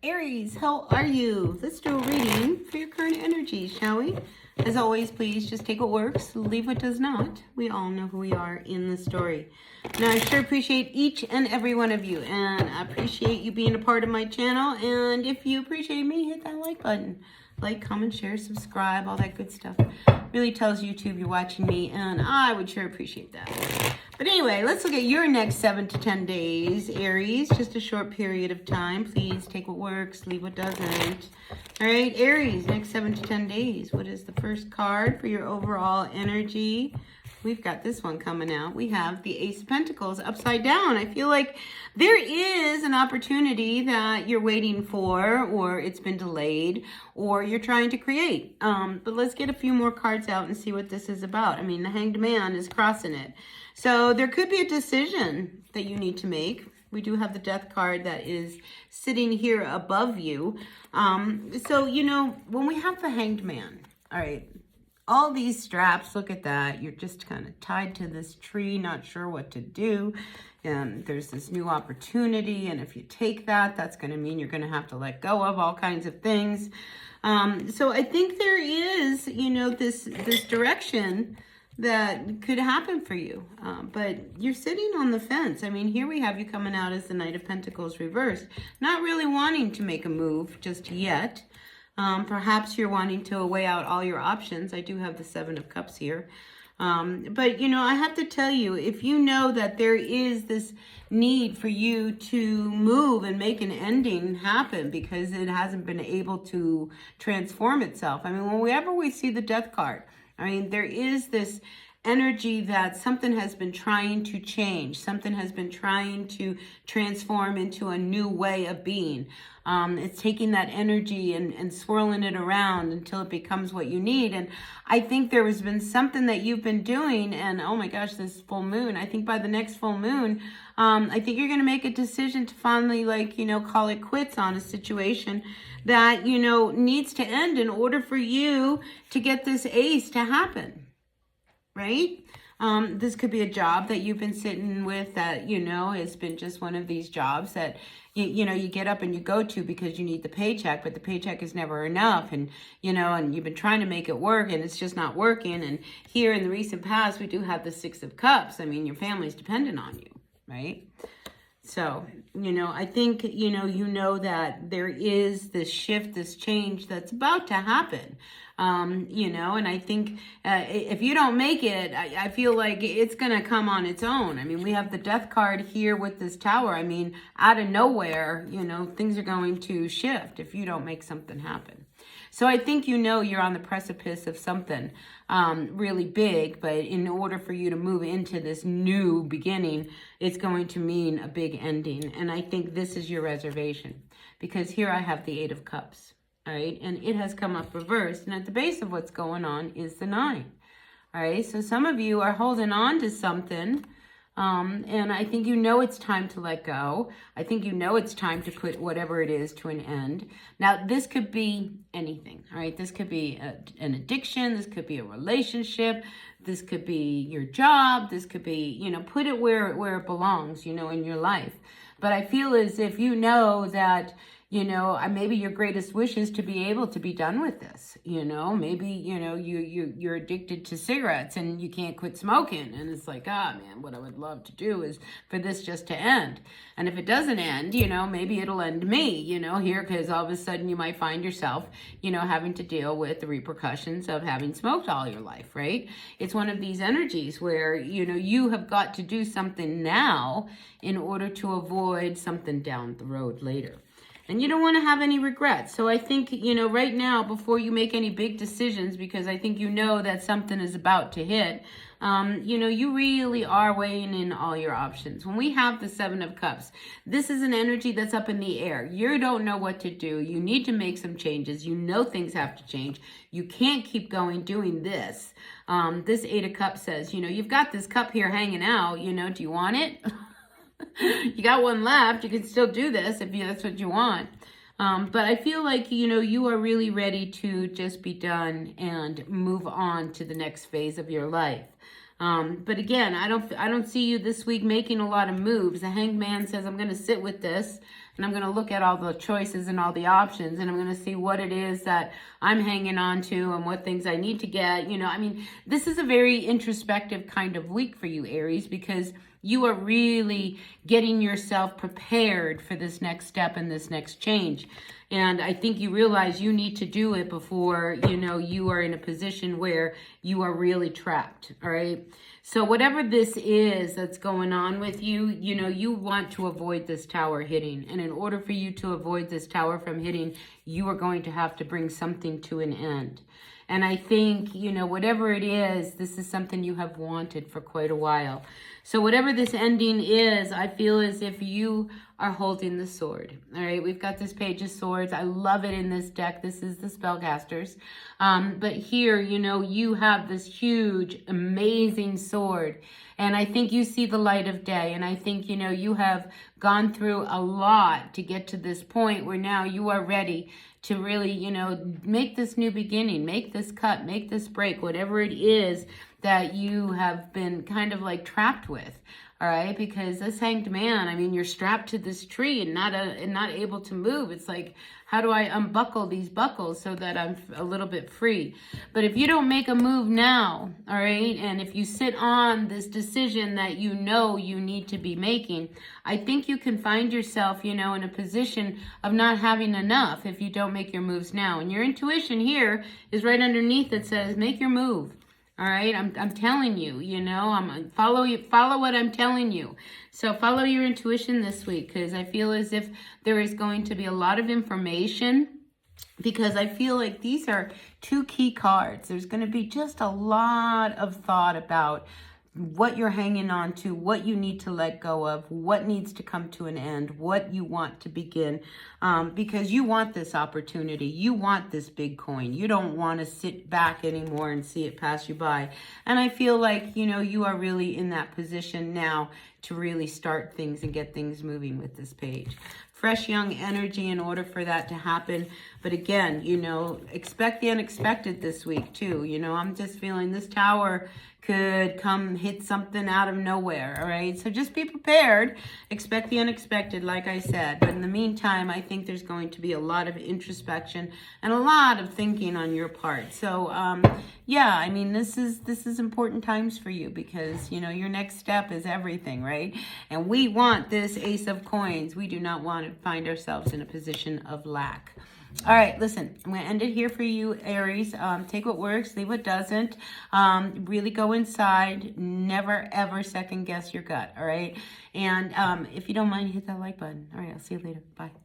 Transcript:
Aries, how are you? Let's do a reading for your current energy, shall we? As always, please just take what works, leave what does not. We all know who we are in the story. Now, I sure appreciate each and every one of you, and I appreciate you being a part of my channel. And if you appreciate me, hit that like button. Like, comment, share, subscribe, all that good stuff. Really tells YouTube you're watching me, and I would sure appreciate that. But anyway, let's look at your next 7 to 10 days, Aries. Just a short period of time. Please take what works, leave what doesn't. All right, Aries, next 7 to 10 days. What is the first card for your overall energy? We've got this one coming out. We have the Ace of Pentacles upside down. I feel like there is an opportunity that you're waiting for, or it's been delayed, or you're trying to create. But let's get a few more cards out and see what this is about. I mean, the Hanged Man is crossing it. So there could be a decision that you need to make. We do have the Death card that is sitting here above you. So, you know, when we have the Hanged Man, all right, all these straps, look at that. You're just kind of tied to this tree, not sure what to do. And there's this new opportunity. And if you take that, that's going to mean you're going to have to let go of all kinds of things. So I think there is, you know, this direction that could happen for you. But you're sitting on the fence. I mean, here we have you coming out as the Knight of Pentacles reversed. Not really wanting to make a move just yet. Perhaps you're wanting to weigh out all your options. I do have the Seven of Cups here. But, you know, I have to tell you, if you know that there is this need for you to move and make an ending happen because it hasn't been able to transform itself. I mean, whenever we see the Death card, I mean, there is this energy that something has been trying to change. Something has been trying to transform into a new way of being. It's taking that energy and swirling it around until it becomes what you need. And I think there has been something that you've been doing. And oh my gosh, this full moon, I think by the next full moon, I think you're going to make a decision to finally, like, you know, call it quits on a situation that, you know, needs to end in order for you to get this ace to happen. Right? This could be a job that you've been sitting with that, you know, has been just one of these jobs that, you know, you get up and you go to because you need the paycheck, but the paycheck is never enough. And, you know, and you've been trying to make it work and it's just not working. And here in the recent past, we do have the Six of Cups. I mean, your family's dependent on you, right? So, you know, I think, you know that there is this shift, this change that's about to happen. You know, and I think if you don't make it, I feel like it's going to come on its own. I mean, we have the Death card here with this Tower. I mean, out of nowhere, you know, things are going to shift if you don't make something happen. So I think, you know, you're on the precipice of something really big, but in order for you to move into this new beginning, it's going to mean a big ending. And I think this is your reservation because here I have the Eight of Cups. All right, and it has come up reversed. And at the base of what's going on is the 9. All right, so some of you are holding on to something. And I think you know it's time to let go. I think you know it's time to put whatever it is to an end. Now, this could be anything, all right? This could be an addiction. This could be a relationship. This could be your job. This could be, you know, put it where it belongs, you know, in your life. But I feel as if you know that, you know, maybe your greatest wish is to be able to be done with this. You know, maybe, you know, you're addicted to cigarettes and you can't quit smoking. And it's like, man, what I would love to do is for this just to end. And if it doesn't end, you know, maybe it'll end me, you know, here, because all of a sudden you might find yourself, you know, having to deal with the repercussions of having smoked all your life, right? It's one of these energies where, you know, you have got to do something now in order to avoid something down the road later. And you don't want to have any regrets. So I think, you know, right now, before you make any big decisions, because I think you know that something is about to hit, you know, you really are weighing in all your options. When we have the Seven of Cups, this is an energy that's up in the air. You don't know what to do. You need to make some changes. You know things have to change. You can't keep going doing this. This Eight of Cups says, you know, you've got this cup here hanging out. You know, do you want it? You got one left. You can still do this if that's what you want. But I feel like, you know, you are really ready to just be done and move on to the next phase of your life. But again, I don't see you this week making a lot of moves. The Hanged Man says, I'm going to sit with this. and I'm going to look at all the choices and all the options, and I'm going to see what it is that I'm hanging on to and what things I need to get. You know, I mean, this is a very introspective kind of week for you, Aries, because you are really getting yourself prepared for this next step and this next change. And I think you realize you need to do it before, you know, you are in a position where you are really trapped, all right? So whatever this is that's going on with you, you know, you want to avoid this tower hitting. And in order for you to avoid this tower from hitting, you are going to have to bring something to an end. And I think, you know, whatever it is, this is something you have wanted for quite a while. So whatever this ending is, I feel as if you are holding the sword. All right, we've got this Page of Swords. I love it in this deck. This is the Spellcasters. But here, you know, you have this huge, amazing sword. And I think you see the light of day. And I think, you know, you have gone through a lot to get to this point where now you are ready to really, you know, make this new beginning, make this cut, make this break, whatever it is that you have been kind of like trapped with. All right, because this Hanged Man, I mean, you're strapped to this tree and not able to move. It's like, how do I unbuckle these buckles so that I'm a little bit free? But if you don't make a move now, all right, and if you sit on this decision that you know you need to be making, I think you can find yourself, you know, in a position of not having enough if you don't make your moves now. And your intuition here is right underneath that says, make your move. All right, I'm telling you, you know, follow what I'm telling you. So follow your intuition this week, because I feel as if there is going to be a lot of information, because I feel like these are two key cards. There's going to be just a lot of thought about what you're hanging on to, what you need to let go of, what needs to come to an end, what you want to begin, because you want this opportunity. You want this big coin. You don't want to sit back anymore and see it pass you by. And I feel like, you know, you are really in that position now to really start things and get things moving with this page. Fresh, young energy in order for that to happen. But again, you know, expect the unexpected this week too. You know, I'm just feeling this tower could come hit something out of nowhere, all right? So just be prepared. Expect the unexpected, like I said. But in the meantime, I think there's going to be a lot of introspection and a lot of thinking on your part. So, yeah, I mean, this is important times for you, because, you know, your next step is everything, right? And we want this Ace of Coins. We do not want to find ourselves in a position of lack. All right, listen, I'm going to end it here for you, Aries. Take what works, leave what doesn't. Really go inside. Never, ever second guess your gut, all right? And if you don't mind, hit that like button. All right, I'll see you later. Bye.